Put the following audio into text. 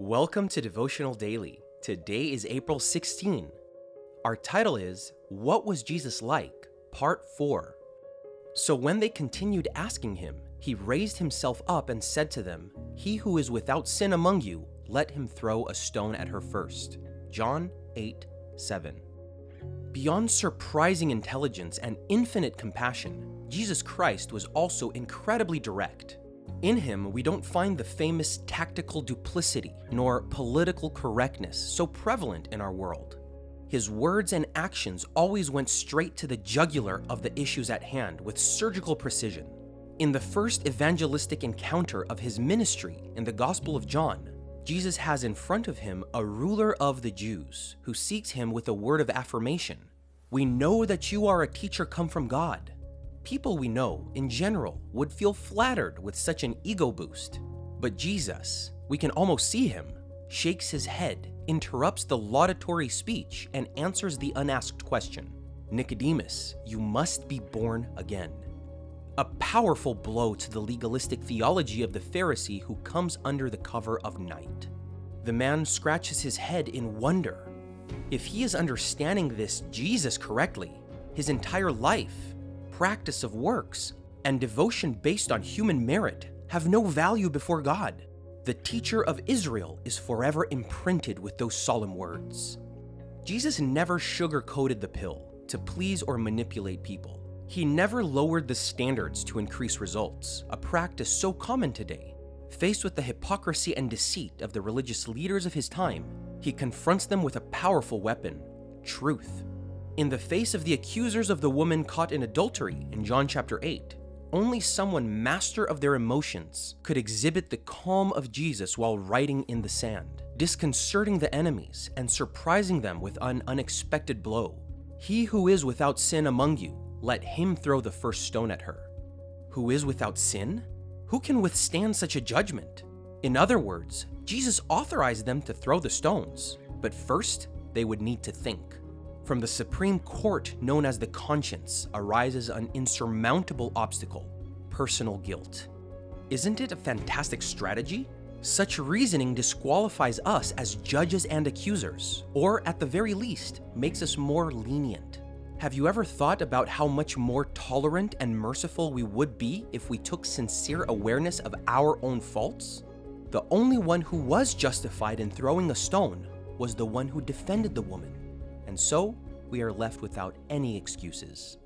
Welcome to Devotional Daily. Today is April 16. Our title is, What Was Jesus Like? Part 4. So when they continued asking him, he raised himself up and said to them, He who is without sin among you, let him throw a stone at her first. John 8:7. Beyond surprising intelligence and infinite compassion, Jesus Christ was also incredibly direct. In him, we don't find the famous tactical duplicity nor political correctness so prevalent in our world. His words and actions always went straight to the jugular of the issues at hand with surgical precision. In the first evangelistic encounter of his ministry in the Gospel of John, Jesus has in front of him a ruler of the Jews who seeks him with a word of affirmation. We know that you are a teacher come from God. People we know, in general, would feel flattered with such an ego boost. But Jesus, we can almost see him, shakes his head, interrupts the laudatory speech, and answers the unasked question. Nicodemus, you must be born again. A powerful blow to the legalistic theology of the Pharisee who comes under the cover of night. The man scratches his head in wonder. If he is understanding this Jesus correctly, his entire life, practice of works, and devotion based on human merit have no value before God. The teacher of Israel is forever imprinted with those solemn words. Jesus never sugar-coated the pill to please or manipulate people. He never lowered the standards to increase results, a practice so common today. Faced with the hypocrisy and deceit of the religious leaders of his time, he confronts them with a powerful weapon, truth. In the face of the accusers of the woman caught in adultery in John chapter 8, only someone master of their emotions could exhibit the calm of Jesus while writing in the sand, disconcerting the enemies and surprising them with an unexpected blow. He who is without sin among you, let him throw the first stone at her. Who is without sin? Who can withstand such a judgment? In other words, Jesus authorized them to throw the stones, but first they would need to think. From the supreme court known as the conscience arises an insurmountable obstacle, personal guilt. Isn't it a fantastic strategy? Such reasoning disqualifies us as judges and accusers, or at the very least, makes us more lenient. Have you ever thought about how much more tolerant and merciful we would be if we took sincere awareness of our own faults? The only one who was justified in throwing a stone was the one who defended the woman. And so, we are left without any excuses.